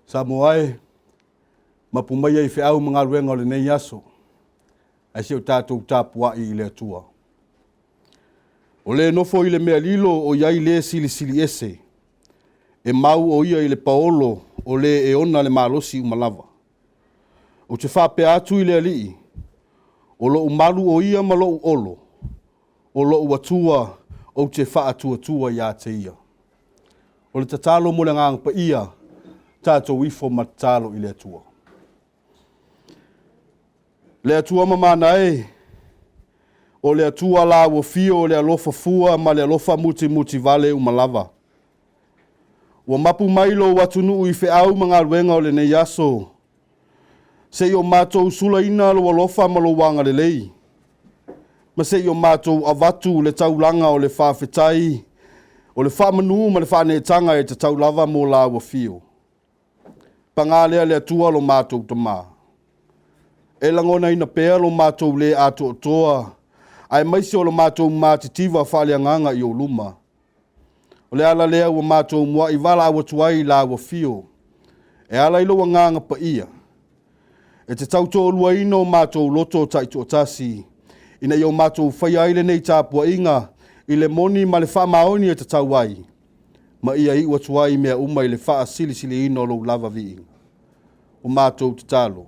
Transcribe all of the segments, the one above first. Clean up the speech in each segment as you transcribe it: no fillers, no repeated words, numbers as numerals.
Sa moai, mapumai ai whiau mga ruenga o le nei aso, ai se o tātou tāpua i le atua. O le nofo i le mea lilo o iai le sili ese, e mau o ia i le paolo o le e ona le malosi umalava. O te whape atu i le alii, o lo umaru o ia ma lo olo, o lo uatua o te wha atua ia te ia. O le tatalo mo le ngang pa ia, tātou ifo matalo i le atua. Le atua mamana e, o le atua la o fio o le alofa fua ma le alofa muti vale umalava. Ua mapu mailo watunu i whiau mga ruenga o le nei aso, se i o mātou sula ina lo alofa ma lo wanga le lei. Ma se i o mātou avatu le taulanga o le whawhetai, o le whamanu ma le whanetanga e te taulava mo la o fio. Pangalea le atua lo mātou tama. E langona ina pēa lo mātou le ato toa, ai maisi o lo mātou mātitiva whaleanganga i o luma. O le ala lea ua mātou mua i wala awa tuai la awa fio. E ala ilo nganga pa ia. E te tauto o lua ino mātou loto taito tasi. Ina i o mātou whaia ile nei tāpua inga, i le moni ma le wha maoni e te tauai. Ma ia i ua tuai mea uma i le wha sili ino lo lava vi inga. O mātou te talo.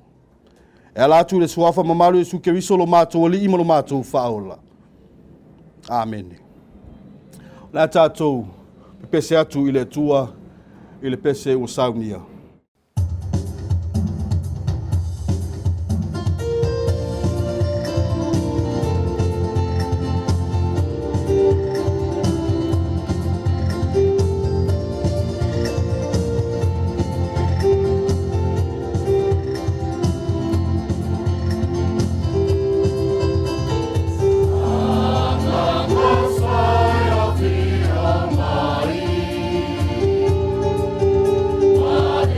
E ala atu le suafa mamaru e suke riso lo mātou ali ima lo mātou whaola. Amen. La tātou, pese atu i le tua, i le pese o saunia. What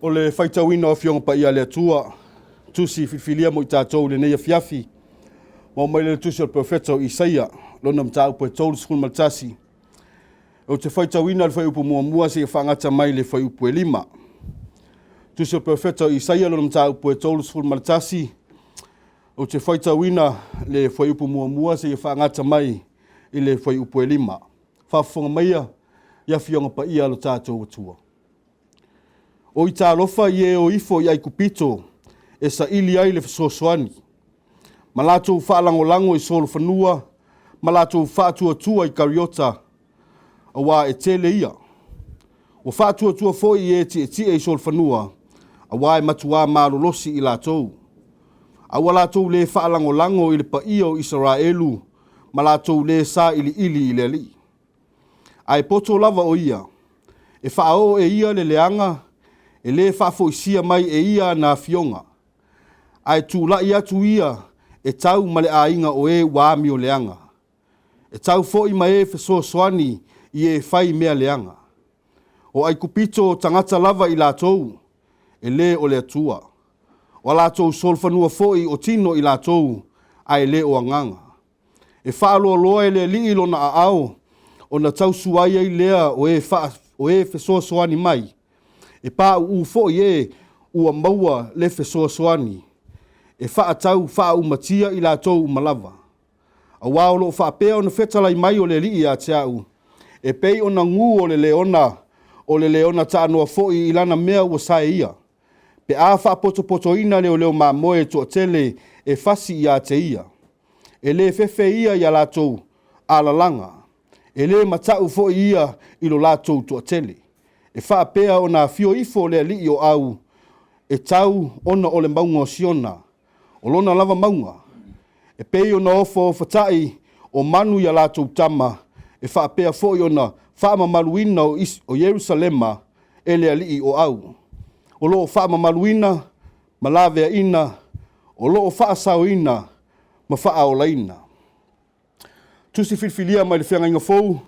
O le whaitawina o fionga pa ia le atua, tusi whiwhilia mo i tātou le neia fiafi, mo mai le tusi o profeta o Isaia, lona mta upo e tolu skul maltasi. O te whaitawina le whai upo mua se whangata mai le whai upo e lima. Tusi o profeta o Isaia lona mta upo e tolu skul maltasi, o te whaitawina le whai upo mua se whangata mai i le whai upo e lima. Whafonga maia, ia fionga pa ia lo tātou atua. O i tālofa i e o ifo i ai kupito, e sa ili ai le fesoasoani. Ma lātou whaalangolango i solo whanua, ma lātou whaatuatua i kariota, a wā e tele ia. O whaatuatua foi i e tie i solo whanua, a wā e matua marolosi i lātou. A wā lātou le whaalangolango i le paia o Israelu, ma lātou le sa ili i le li. Ai poto lava o ia, e whaao e ia le leanga, e le whaafoisia mai e ia na fionga. Ai tūla i atu ia e tau male a inga o e wāmi o leanga. E tau fo i mai e fesoasoani i e whai mea leanga. O ai kupito tangata lava i lātou, e le o le atua. O lātou solfanua fo i o tino i lātou, ai le o anganga. E whaaloa loa e le li ilo na a ao, o na tau suaia i lea o e fesoasoani mai. E pā u fo i e ua maua le fesoasoani. E whaatau whaumatia i lātou malava. A wāolo whaapea o na whetalai mai o le li a te au. E pei o na ngu o le leona tānoa fo i lana mea ua sae ia. Pe a whaapoto ina leo mamoe to tele e fasi i a te ia. E le fefe ia i a lātou alalanga. E le matau fo ia i lo lātou to tele. E whaapea o na fio ifo le li o au, e tau ona o le maunga o siona, o lona lava maunga. E pei o na ofo o whatai o manu ia lātou tama, e whaapea fo i ona whaama maluina o Jerusalema, e le li o au. O loo whaama maluina, malavea ina, o loo whaasau ina, ma whaao laina. Tusi whiwhilia mai le whianga inga fou,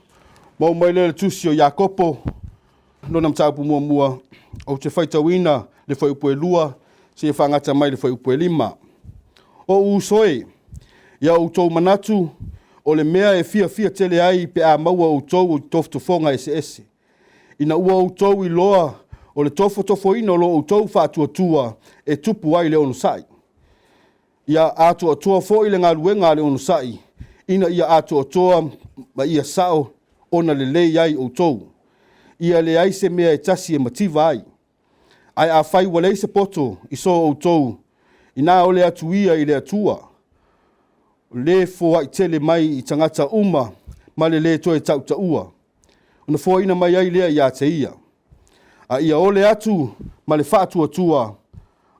mau mai le tusi o Iakopo, nona mtaupu mua, o te whaitawina le whai upo e lua, se e whangata mai le whai upo e lima. O usoe, ia o tau manatu, o le mea e fia tele ai pe a maua o tau o tofutofonga ese. Ina ua o tau i loa, o le tofo ina o lo o tau whaatuatua e tupu ai le onusai. Ia atuatua fo i le ngā luenga le onusai, ina ia atuatua ma ia sao ona le lei ai o tau. Ia le ai se mea e tasi e mativa ai. Ai a whai walei se poto i so o tou, i nā ole atu ia i le atua. Le fo ai tele mai i tangata uma, ma le toe tau ta ua. Una fo ina mai ai lea i a te ia. A ia ole atu, ma le whaatua tua,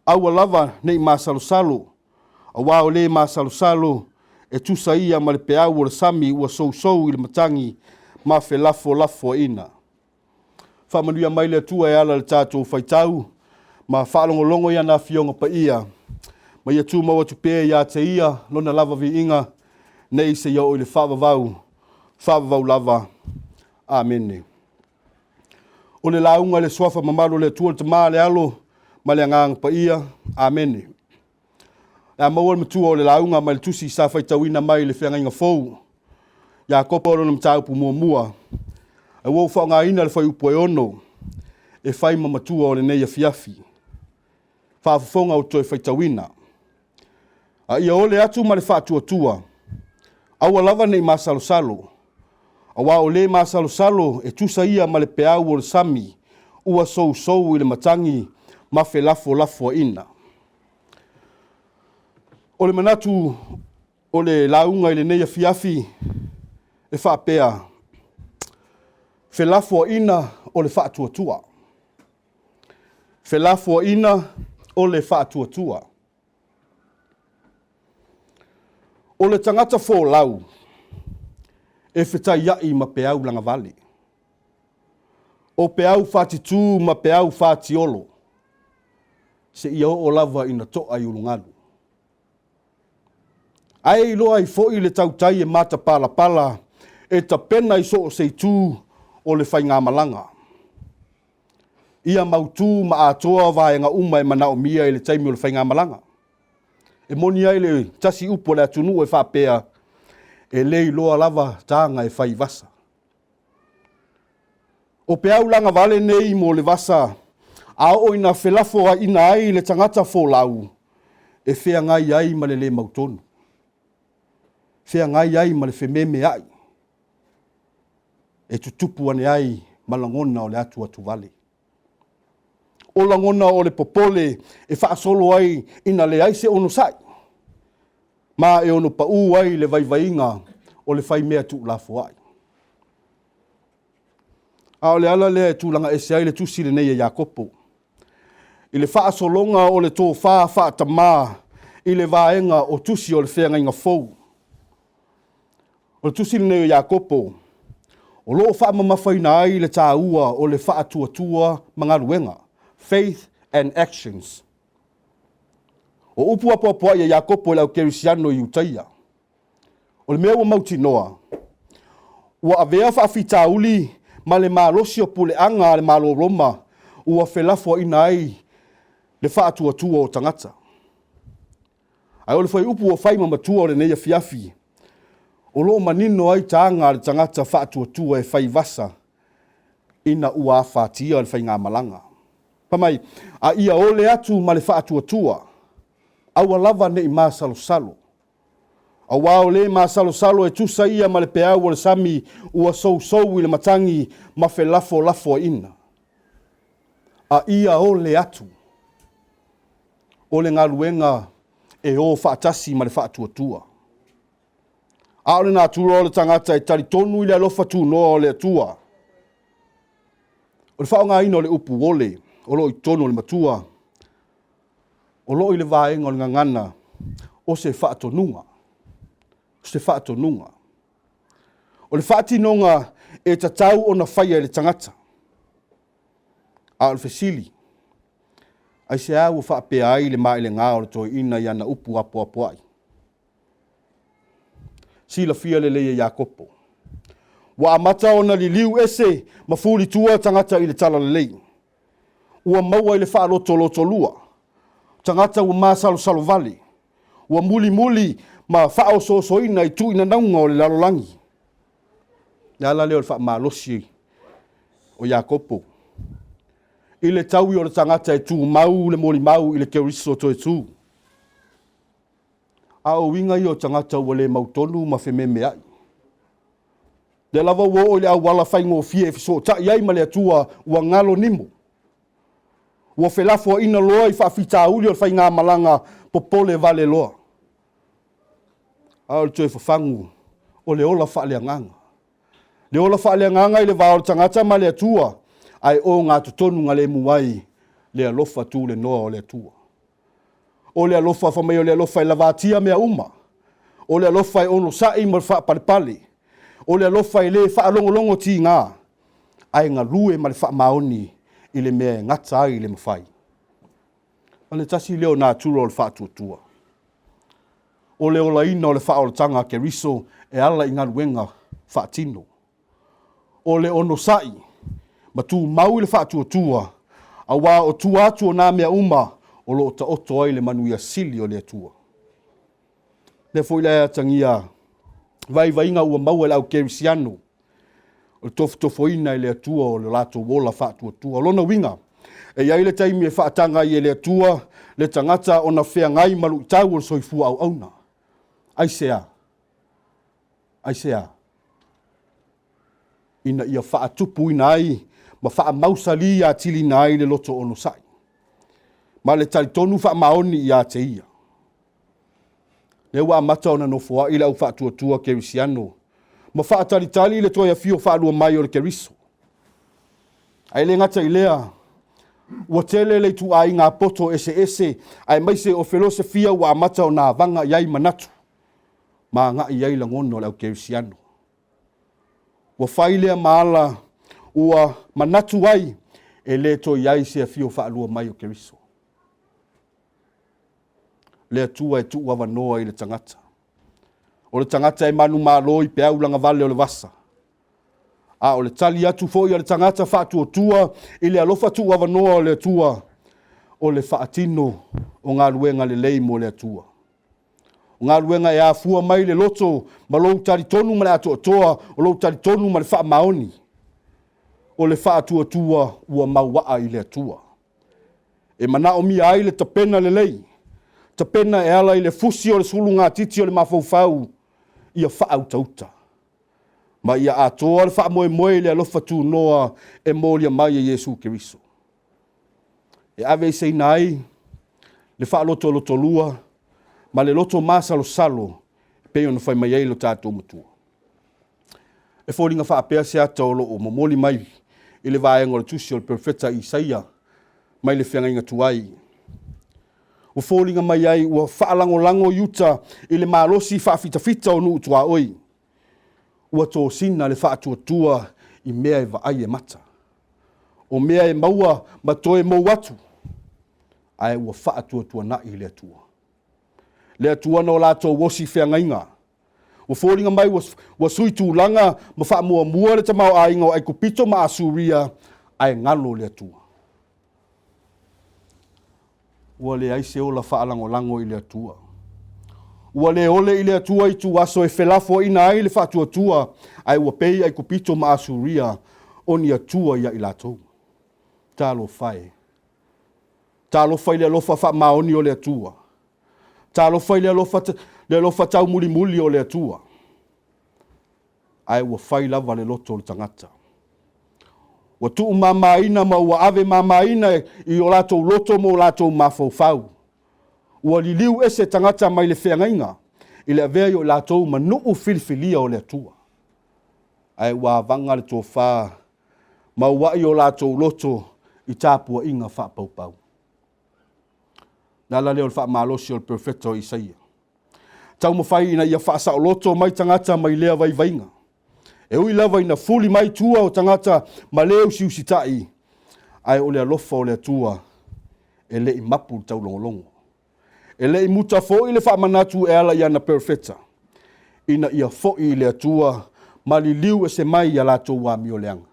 aua lava nei masalosalo. A wā o le masalosalo, e tusa ia ma le peau o le sami ua sou i le matangi, ma fe lafo ina. Whamanuia mai le atua e ala le tātou whaitau, ma whaalongolongo ia na fionga pa ia. Ma ia tū maua tupea ia te ia, lona lava vi inga, nei se ia o le whaavavau lava. Amene. O le launga le swafa mamalo le atua le tamaa le alo, ma le angang pa ia. Amene. Ia maua le matua o le launga ma le tusi sa whaitauina mai le whianga inga fou. Ia kopa o lona mtaupu mua. E wau whaonga ina le whai upo e ono, e whai mamatua o le neia fiafi. Whaafafonga o toi whaitawina. A ia ole atu ma le whaatuatua. Aua lava nei masalosalo. A wā o le masalosalo e tusa ia ma le peau o le sami, ua sou i le matangi, ma fe lafo ina. O le manatu o le launga i le neia fiafi, e whaapea. Fe lafo ina o le whaatuatua. Fe lafo ina o le whaatuatua. O le tangata fō lau, e whetai iai ma peau langa vale. O peau whaatitu ma peau whaatiolo, se ia o lava ina toa i ulungalu. Ai loa i fo i le tautai e mata pala, e ta pena i so o seitū, o le whai ngā malanga. Ia mautu ma atoa vaenga uma e mana o mia i le taimi o le whainga malanga. E moni ai le tasi upo le atunu e whapea e lei loa lava tanga e whai vasa. O pe au langa vale nei mo le vasa, a o ina whelafo a ina ai le tangata fōlau, e whea ngai ai ma le mautonu. Whea ngai ai ma le whememe ai. E tutupu ane ai malangona o le atu vale. O langona o le popole e whaasolo ai ina le aise ono sai. Ma e ono pau ai le vaivainga o le whai mea tu lafo ai. A o le ala le tūlanga ese ai le tusi le nei a Iakopo. I le whaasolonga o le tō whaatamā i le vaenga o tusi o le whenga inga fou. O le tusi le nei a Iakopo. O loo whaamamawhaina ai le tāua o le whaatuatua mangaruenga. Faith and actions. O upu apoapoa i a Iakopo lau kerisiano i utaia. O le mea ua mauti noa. Ua avea whaafita uli ma le malosi o pule anga le malo roma. Ua whelafo ina ai le whaatuatua o tangata. Ai o le whai upu o whaima matua o le neia fiafi. O loo manino ai taanga le tangata whaatuatua e whai vasa. Ina ua awhatia le whai ngā malanga. Pamai, a ia ole atu ma le whaatuatua. Aua lava ne i maa salo. A wao le maa salo e tusa ia ma le peau o le sami ua sou i le matangi ma fe lafo ina. A ia ole atu. O le ngaluenga e o whaatasi ma le whaatuatua. A ole nā tura o le tangata e tari tonu i le alofa tu noa o le atua. O le whaonga ina o le upu ole. O lo i tono le matua, o lo i le vaenga o le ngangana, o se whaatonunga. O le whaatinonga e tatau o na whaia le tangata. A o le whesili, ai se au o whaapea ai le mai le ngā o le toi ina i ana upu apo ai. Sila fia le leia Iakopo. Wa amata o na li liu ese, mafuri tua tangata i le tala le lei. Ua maua i le wha loto lua. Tangata ua maa salo vale. Ua muli ma wha o so ina i tu ina naunga o le lalolangi. Le ala leo le wha maa losi o Iakopo. I le taui o le tangata e tu mau le moli mau i le keuriso to e tu. A o winga i o tangata ua le mautonu ma whememe ai. Le lava ua o le au wala whaingo fie e fiso ta iai ma le atua ua ngalo nimo. Ua whelafo ina loa i whaafita uli o whai ngā malanga popole vale loa. A o le toi whafangu o le ola whaaleanganga. Le ola whaaleanganga i le vāo tangata ma le atua ai o ngā tutonu ngā le muai le alofa tu le noa o le atua. O le alofa whamai o le alofa i lavatia mea uma. O le alofa i ono sai ma le whaapalepale. O le alofa i le whaalongolongo ti ngā. Ai ngā lue ma le whaamaoni i le mea ngata ai le mawhai. Ma le tasi leo nā tūro o le whaatuatua. O le ola ina o le whaolatanga ke riso e ala i ngā ruenga whaatino. O le ono sai, ma tū mau i le whaatuatua, a wā o tū atu o nā mea uma o lo ta oto ai le manuia sili o le atua. Le fo ile atangia, vai inga ua mau e lau kerisiano, o le tofoina i le atua o le lato wola whaatuatua. Lona winga, e iai le taimi e whaatanga i le atua, le tangata o na whea ngai malu i tau o soifua au auna. Aisea. Ina ia whaatupu ina ai, ma wha mausali a tili na ai le loto ono sai. Ma le talitonu wha maoni i a te ia. Le wa amata ona no fua ila au whaatuatua kerisiano, ma wha talitali le toia fio wha alua mai o le keriso. Ai le ngata i lea, ua tele le tu ai ngā poto ese, ai maise o filosofia wa amata o nā vanga iai manatu, ma ngā iai langono le au kerisiano. Ua whailea maala ua manatu ai e le to iai se fio wha alua mai o keriso. Le atua e tu ua wanoa i le tangata. O le tangata e manu malo i pe aulanga vale o le vasa. A o le tali atu foi o le tangata whātua i le alofa tu awanoa o le atua o le whaatino o ngā ruenga le lei mo le atua. O ngā ruenga e a fua mai le loto ma lou tari tonu ma le atua toa o lou tari tonu ma le wha maoni o le whātua ua mauaa i le atua. E mana o mi ai le tapena le lei. Tapena e ala i le fusi o le sulu ngā titi o le mafaufau ia whautauta. Ma ia atoa le wha moe moe le alofa tu noa e molia mai e Yesu Keriso. E ave i sei nai, le wha loto loto lua, ma le loto masalo salo, pe ona whai mai ei lo tātou matua. E fōringa wha apea se ata o lo o momoli mai, i le vaenga o le tusi o le profeta Isaia, mai le whianga inga tuai. O fōringa mai ai, ua whaalango lango yuta, i le malosi whaafitafita o nuu tua oi. Ua tō sina le whaatua i mea e vaai e mata. O mea e maua ma toe mau atu. Ai ua whaatua na i le atua. Le atua no lātou wosi whiangainga. Ua fōringa mai ua sui tūlanga ma wha mua le tamau a inga o ai kupito ma asuria ai ngalo le atua. Ua le aise o la whaalango lango i le atua. Ua le ole i le atua i tu aso e whelafo ina ai le whaatua ai ua pei ai kupito ma asuria o ni atua ia i lātou. Tālo whae. Tālo whai le alofa wha maoni o le atua. Tālo whai le alofa tau muli muli o le atua. Ai ua whai lava le loto le tangata. Ua tuu mamaina ma ua ave mamaina i o lātou loto mo lātou mafaufau. Ua liliu ese tangata mai le whiangainga i le avea i o lātou ma nuu filifilia o le atua. Ai ua vanga le tō whā ma ua i o lātou loto i tāpua inga whapaupau. Nala leo le wha malosi o le profeta o Isaia. Tau mawhai ina ia whaasa o loto mai tangata mai lea vai vainga. E ui lava ina fuli mai tua o tangata ma leo siusitai. Ai o le alofa o le atua e le i mapu tau longolongo. E le i muta fo i le wha manatu e ala iana profeta. Ina ia fo i le atua ma li liu e se mai a lātou wa mi o leanga.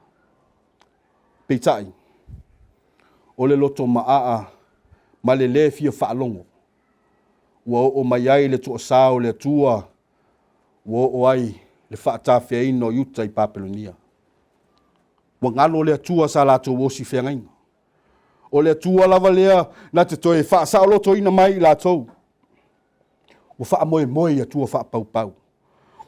Peitai. O le loto maa ma le le fia whaalongo. Ua o mai ai le tua sao le atua. Ua o ai le whaatawhia ino yuta i Papelonia. Ua ngalo le atua sa lātou wosi whiangainga. O le atua lava lea na te toe whaasao loto ina mai i lātou. Ua wha moe moe i atua wha pau pau.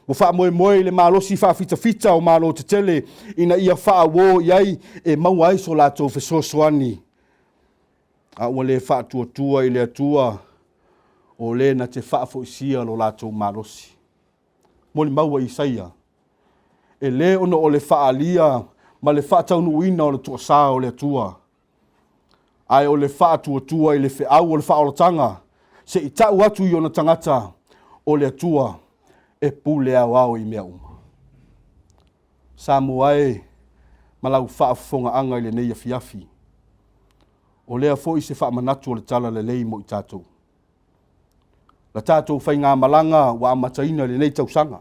Ua wha moe moe le malosi wha fita fita o malo te tele ina ia wha wo iai e mau ai so lātou whesosoani. A ua le wha tua i le atua o le na te wha fo isia lo lātou malosi. Moli maua Isaia. E le ono o le wha alia ma le wha taunu uina o le tua saa o le atua. Ai o le wha tua i le whiau o le wha oratanga. Se i tau atu i ona tangata o le atua e pule au au i mea uma. Samu ai malau wha fonga anga i le neia fiafi. O lea fo i se wha manatu o le tala le lei mo i tātou. La tātou whai ngā malanga wa amataina le nei tausanga.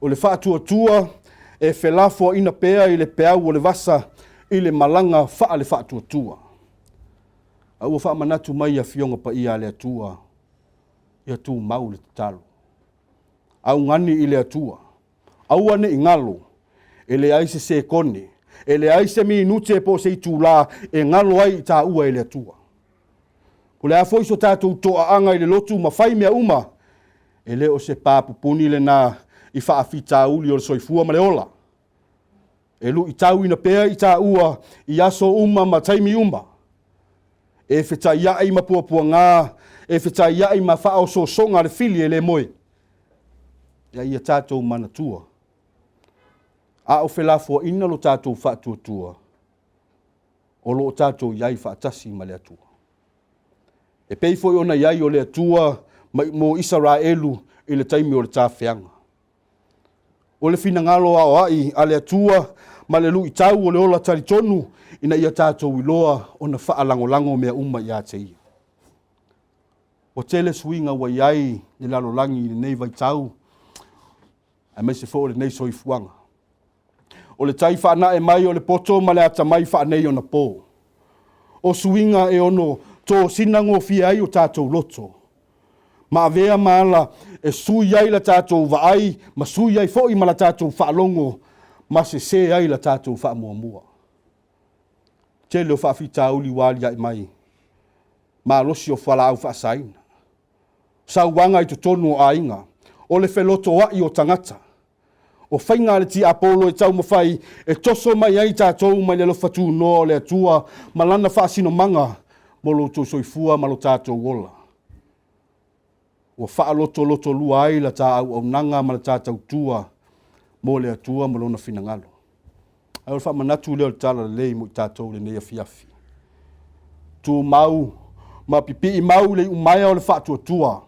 O le wha tua e whelafo ina pea i le peau o le vasa i le malanga wha le wha tua. Au wha manatu mai a fionga pa ia le atua. Ia tu mau le talo. Au ngani i le atua. Au ane i ngalo. E le aise se kone. E le aise mi nute po se i tūla e ngalo ai i tā ua i le atua. Ko le afo iso tātou toa anga i le lotu ma whai mea uma. E le o se pāpupuni le nā i whaafita uli o le soifua ma le ola. E lu i tau ina pea i tā ua i aso uma ma taimi uma. E whita iai ma puapua ngā. E whita iai ma whao so songa le fili e le moe. Ia ia tātou mana tua. A o whelafo ina lo tātou whaatua tua. O lo tātou iai whaatasi ma le atua. E pei foi ona iai o le atua mo Israelu i le taimi o le tāwhianga. O le fina ngalo ao ai a le atua ma le lu i tau o le ola taritonu ina ia tātou iloa o na whaalango mea uma ia te ia. O tele suinga wa iai ni lalolangi i nei vai tau a me se fo le nei soifuanga. O le tai whaana e mai o le poto ma le ata mai whaanei o na pō. O suinga e ono tō sinango fia ai o tātou loto. Ma avea maala e sui ai la tātou vaai, ma sui ai fo i ma la tātou whaalongo, ma se ai la tātou whaamua mua. Te leo whaafita uli wali ai mai, ma losi o whala au whaasaina. Sauwanga i to tonu o ainga, o le wheloto wai o tangata. O whainga le ti Apollo e tau mawhai, e toso mai ai tātou mai le lofatu no le atua, ma lana whaasino manga, mo lo to soifua ma lo tātou wola. O whaaloto loto lua ai la tā au nanga ma la tātou tua, mo le atua ma lona finangalo. Ai o whaamanatu leo le tala le lei mo i tātou le neia fiafi. Tu mau, ma pipi i mau le umaya o le whaatua tua,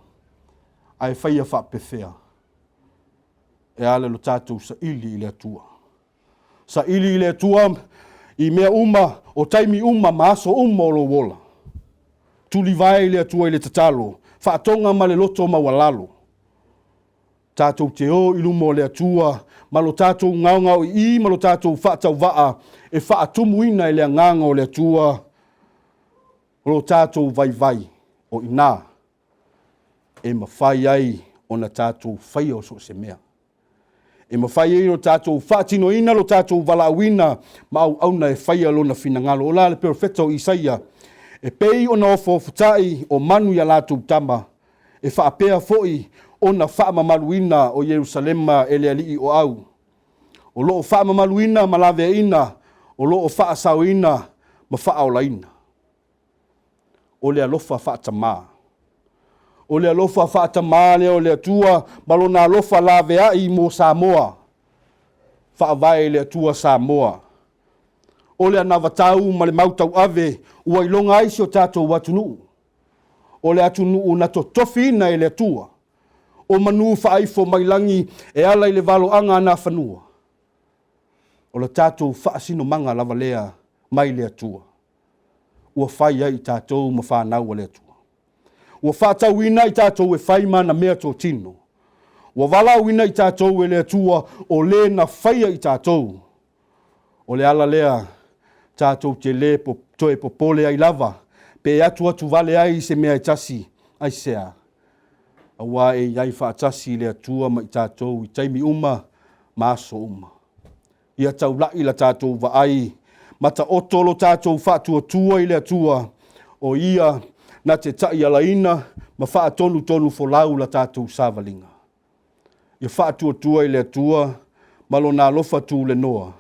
ai whaia whaapewhea. E ale lo tātou sa ili i le atua. Sa ili i le atua i mea uma o taimi uma maaso uma o lo wola. Tuli vai i le atua i le tatalo. Whaatonga ma le loto ma walalo. Tātou te o i lumo le atua. Ma lo tātou ngau i ma lo tātou whaatau waa. E whaatumuina i le nganga o le atua. O lo tātou vai o ina. E mawhai ai o na tātou whai o so se mea. E mawhai e o tātou whaatino ina lo tātou walawina ma au auna e whai alona finangalo. O la le perfecto Isaia, e pei o na ofo futai o manu ya lātou tama, e whaapea foi o na whaamamaluina o Jerusalema e le alii o au. O loo whaamamaluina ma lawe ina, o loo whaasauina ma whaolaina. O le alofa whaatamaa. O le alofa whaatamaa leo le atua, malo na alofa lawe ai mo Samoa. Whaavai le atua Samoa. O le anawatau ma le mautau ave, ua ilonga aisi o tātou watunu. O le atunu na to tofina e le atua. O manu whaaifo mailangi e ala i le valo anga na whanua. O le tātou whaasino manga lava lea mai le atua. Ua whai ai tātou ma whanau o le atua. Ua whātau ina i tātou e whaima na mea tō tino. Ua walau ina i tātou e le atua o le na whaia i tātou. O le ala lea tātou te le to e popole ai lava. Pe atu vale ai se mea i tasi ai sea. Awa e iai whaatasi le atua ma i tātou i taimi uma, maaso uma. Ia tau lai la tātou wa ai. Mata otolo tātou whaatua tua i le atua. O ia na te tai alaina ma whaatonu tonu folau la tātou sāvalinga. Ia whaatua tua i le atua, malo nā lofa tū le noa.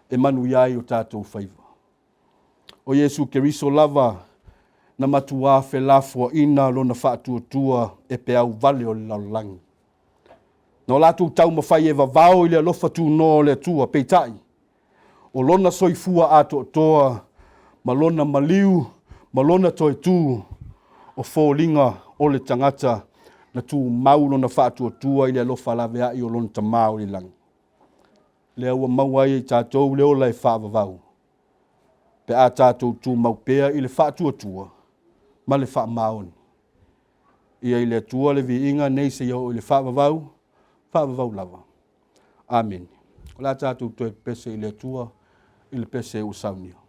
E manu iai o tātou whaiva. O Yesu Keriso lava, na matua whelafua ina lo na whaatua tua e pe au vale o le laulangi. No lātou tau mawhai e vavao i le alofa tū no le tua peitai. O lona soifua ato toa, ma lona maliu, ma lona toi tū, o fōlinga o le tangata, na tū maulo na whaatua tua i le alofa lawe ai o lona tamau i langi. Lea ua mauai i tātou leo lai whaavavau. Pe a tātou tū maupea i le whaatua tua, ma le whaamaoni. Ia i le tua le vi inga nei se iau i le whaavavau lava. Amen. O la tātou toi pese i le tua, i le pese u saunia.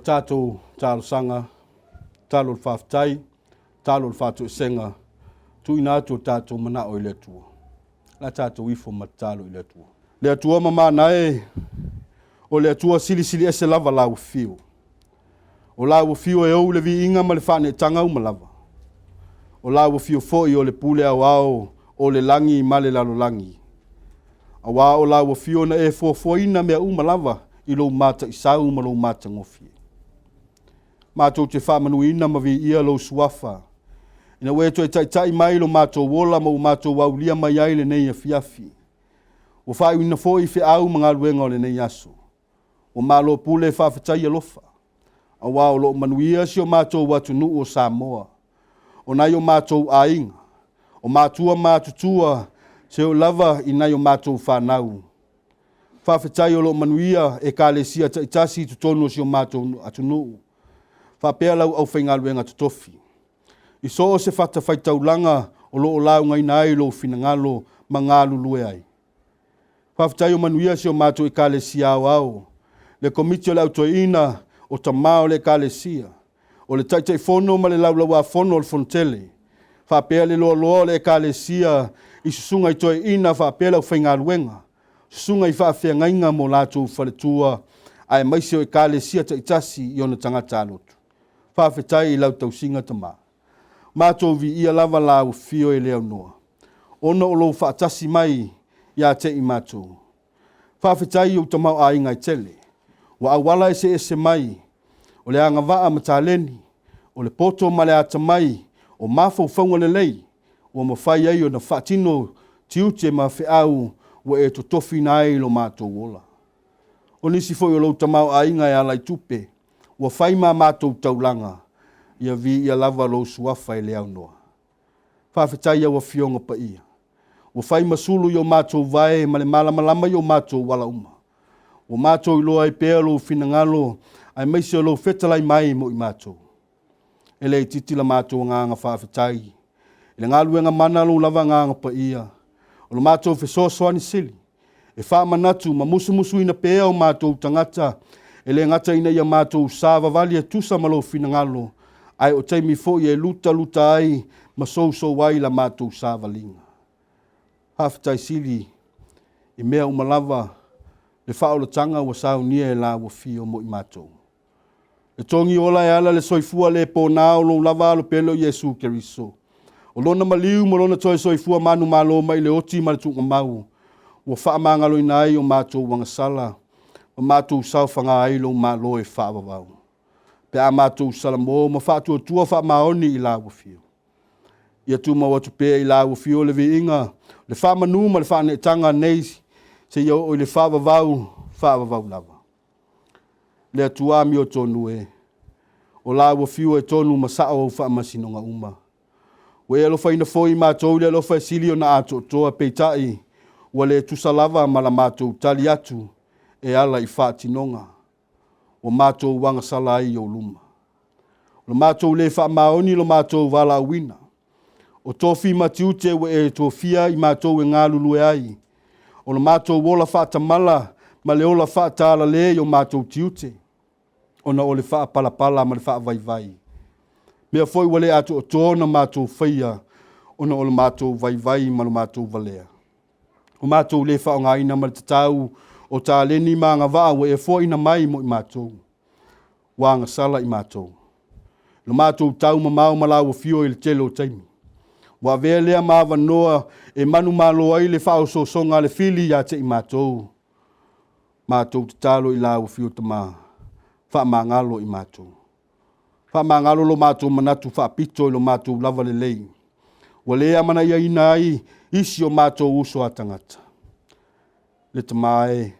tātou tālo sanga, tālo le whawhtai, tālo le whātou senga, tu ina atu tātou mana o i le tua. La tātou ifo ma tālo i le tua. Le atua mama nae, o le atua sili ese lava lau fio. O lau fio e au le vi inga ma le whane tanga uma lava. O lau fio foi o le pule au o le langi ma le lalo langi. A wā o lau fio na e foina mea uma lava i lo mata i sau ma lo mata ngofie. Mātou te whamanuina ma vi ia lo suafa. Ina weto e tai mai lo mātou wola ma o mātou waulia mai ai le nei a fiafi. O whai uina foi fe au mga luenga o le nei aso. O malo pule whawhetai alofa. A wā o lo manuia si o mātou watu nuu o Samoa. O nai o mātou ainga. O mātua mātutua se o lava i nai o mātou whanau. Whawhetai o lo manuia e ka le sia taitasi tutono si o mātou atu nuu. Whapea lau au whaingaluenga tutofi. I so o se whata whaitaulanga o lo o lau ngai nai lo finangalo ma ngā lulue ai. Whawhetai o manuia si o mātou e ka le sia au. Le komiti o le autoina o tamao le ka le sia. O le taitai fono ma le laulaua fono o le fontele. Whapea le loa loa le ka le sia i susunga i toi ina whapea lau whaingaluenga. Susunga i whawhea ngainga mo lātou whaletua ai maisi o e ka le sia taitasi i ona tangata alotu. Whawhetai i lau tausinga tama. Mātou vi ia lava lau fio e leo noa. Ona o lo whaatasi mai ia te i mātou. Whawhetai o tamau a inga i tele. Wa awala ese mai. O le anga waa mataleni. O le poto ma le ata mai. O mafau whaunga le lei. O mawhai ai o na whaatino tiute ma whiau wa e to tofi nai lo mātou wola. O nisi foi o lo tamau a inga e alai tupe. Wa whaima mātou taulanga. Ia vi ia lava lo suafa e leau noa. Whawhetai au a fionga pa ia. Wa whaima sulu i o mātou vae ma le malamalama i o mātou wala uma. O mātou i loa i pēa lo finangalo ai maisi o lo fetalai mai mo i mātou. E le titila mātou nganga whawhetai. E le ngaluenga mana lo lava nganga pa ia. O lo mātou fesosoani sili. E whamanatu ma musu ina pēa o mātou tangata. E le ngata ina ia mātou sāva vali e tusa malo finangalo. Ai o teimi fo i e luta ai ma sou wai la mātou sāva linga. Hawhetai sili i mea umalava le whaolatanga wa saunia e la wa fio mo i mātou. E tongi ola e ala le soifua le po nao lo lava alo pelo Yesu Keriso. O lona maliu mo lona toi soifua manu malo mai le oti ma le tunga mau. Wa whaamangalo ina ai o mātou wangasala. O mātou sauwhanga ai lo malo e whaavavau. Pe a mātou salamo ma whaatua tua whaamaoni i la wa fio. Ia tu ma watu pēa i la wa fio le vi inga. Le whaamanu ma le whaanetanga neisi. Se ia o le whaavavau lava. Le atua mi o tonu e. O la wa fiu e tonu ma sao au whaamasinonga uma. We alofa ina foi mātou le alofa e sili o na ato toa peitai. Wa le tusalava ma la mātou tali atu e ala i whaatinonga. O mātou wanga sala ai o luma. O mātou le whaamaoni lo mātou wala wina. O tofi matiute we e tofia i mātou e ngā lulue ai. O le mātou wola whaatamala ma le ola whaatala le o mātou tiute. O na o le whaapalapala ma le whaavaivai. Mea foi wale atu o tōna mātou whaia. O na o le mātou vaivai ma le mātou valea. O mātou le whaongaina ma le tatau o tā leni ma ngā waa e foi ina mai mo i mātou. Wanga sala i mātou. Le mātou tau ma mau malau o fio i le tele o taimi. Wa vea lea mawa noa e manu malo ai le whao so songa le fili ya te i mātou. Mātou te talo i lau fio te maa. Wha mangalo i mātou. Wha mangalo lo mātou manatu wha pito i lo mātou lava le lei. Wa lea mana ia ina ai isi o mātou uso atangata. Le te mae,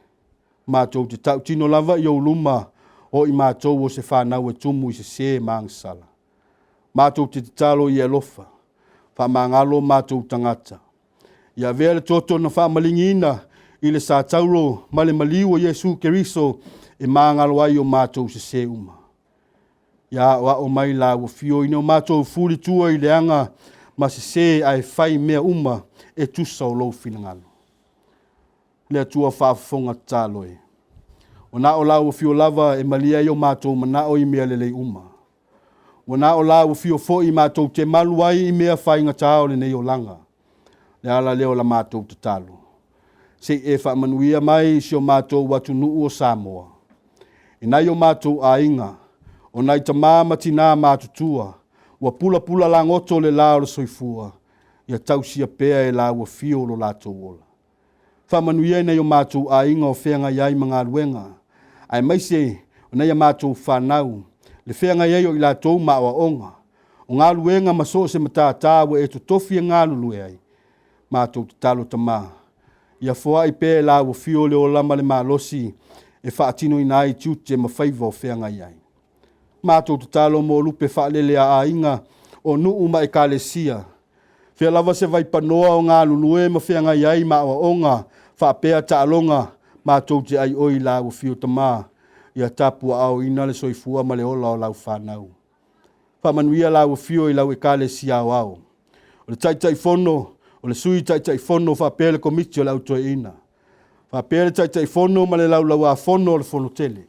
mātou te tau tino lava i o luma o i mātou o se whanau e tumu i se māngasala. Mātou te talo i alofa. Whamangalo mātou tangata. Ia vea le toto na whamalingina i le sātauro ma le maliu o Yesu Keriso e māngalo ai o mātou se uma. Ia wa o mai la o fio ina o mātou furi tua i le anga ma se ai whai mea uma e tusa o lo finangalo. Le atua whaafonga tāloe. O na o lau fio lava e malia i o mātou mana o i mea lelei uma. O na o lau fio fo i mātou te malu ai i mea whainga tāo le nei o langa. Le ala leo la mātou te talo. Se e whaamanuia mai si o mātou watu nuu o Samoa. E nai o mātou a inga, o nai ta māmati nā mātutua, ua pula pula la ngoto le lao le soifua, ia tausia pea e la ua fio lo lātou ola. Whaamanuia nei o mātou a inga o whenga iai mga luenga. Ai maise, o nei a mātou whanau, le whenga iai o i lātou maua onga. O ngā luenga maso se matātāwa e tu tofi ngā lulue ai. Mātou te talo tamā. Ia foa i pē la ua fio le o lama le mālosi, e whaatino ina ai tiute ma whaiva o whenga iai. Mātou te talo mo lupe whaalele a inga o nuu ma e kālesia. Whia lava se vai panoa o ngā lulue ma whenga iai maua onga, whaapea taalonga, mātou te ai oi la ua fio tamā, ia tapua au ina le soifua ma le ola o lau whanau. Whamanuia la ua fio i lau e kālesia au au. O le taitai fono, o le sui taitai fono whaapea le komiti o lau toe ina. Whaapea le taitai fono ma le lau a fono o le fono tele.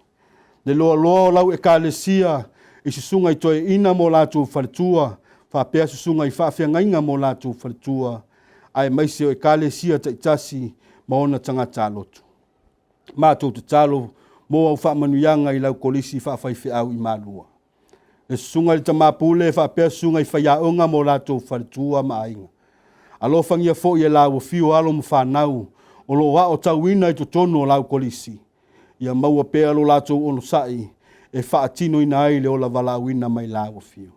Le loa loa o lau e kālesia i susunga i toe ina mo lātou whaletua, whaapea susunga i whaafia ngainga mo lātou whaletua, ai maise o e kālesia taitasi ma ona tangata lotu. Mātou te talo mo au whaamanuianga i lau kolisi whaafaife au i mālua. Le susunga i tamāpule whaapea susunga i whaiaonga mo lātou whaletua ma ainga. Alo fangia fo i e lau fio alo mo whanau, o lo wa o tauina i totono o lau kolisi. Ia maua pea lo lātou ono sai, e whaatino ina ai le ola walauina mai lau fio.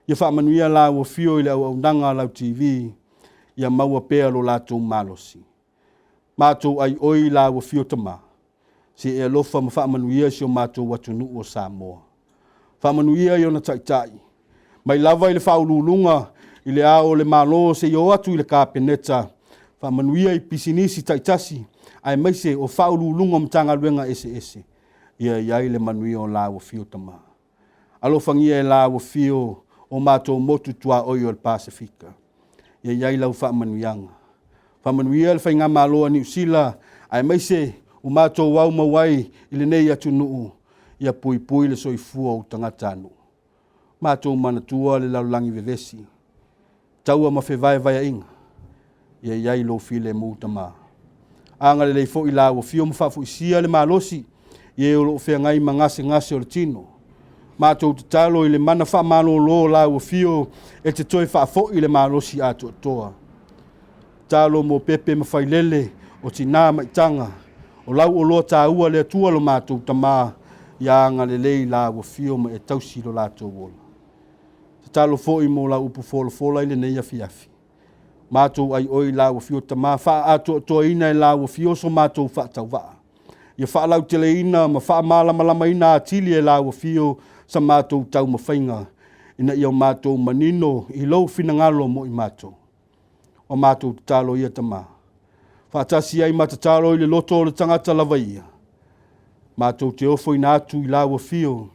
Ia whaamanuia lau fio i le au aunanga lau TV, ia maua pea lo lātou malosi. Mātou ai oi lau fio tama, si e alofa ma whaamanuia si o mātou watunu o Samoa. Whaamanuia i ona taitai, mai lava i le whaululunga, i le ao le malo se i o atu i le kāpeneta, whaamanuia i pisinisi taitasi, ai maise o whaululunga mtanga luenga ese. Ia iai le manuia o lau fio tama. Alofangia e lau fio o mātou motu tua oi o le Pasifika. Ia iai lau whaamanuianga. Whaamanuia le whainga maloa ni usila, ai maise o mātou wau mawai i le nei atu nuu, ia pui le soifua o tangata anu. Mātou manatua le laulangi vevesi. Taua ma whewai vai inga. Ia iai lo file mu tama. Anga le leifo i lau fio mwhafu isia le malosi, ia o lo whea ngai ngase o le tino. Mātou te talo i le mana wha malo lo lau fio e te toi whaafo i le malosi atu atoa. Talo mo pepe mawhailele o tina maitanga, o lau o loa tāua le atua lo mātou tama, ia anga le lei lau fio ma e tausi lo lātou wola. Te talo fo i mo lau upu fola i le nei afi. Mātou ai oi lau fio tama, wha atu atoa ina e lau fio so mātou wha tau waa. Ia wha lau tele ina ma wha malama ina atili e lau fio sa mātou tau mawhainga. Ina ia mātou manino i lau finangalo mo i mātou. O mātou talo ia tama. Whaatasi ai matatalo i le loto o le tangata lava ia. Mātou te ofo ina atu i lau fio,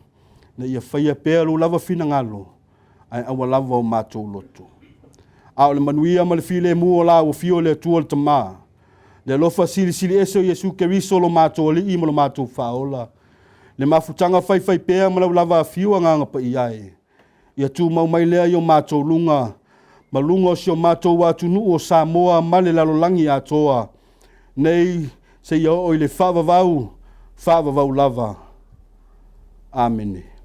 na ia whaia pēru lava finangalo, ai awa lava o mātou loto. Ao le manuia ma le file mu o lau fio le atua le tama. Le lofa sili eso Yesu Keriso lo mātou li i mo lo mātou whaola. Le mafutanga whai pēa ma lau lava fio anganga pa iai. Ia tu mau mai lea i o mātou lunga, ma lunga o si o mātou watu nu o Samoa ma le lalolangi atoa. Nei se ia o i le whaavavau lava. Amene.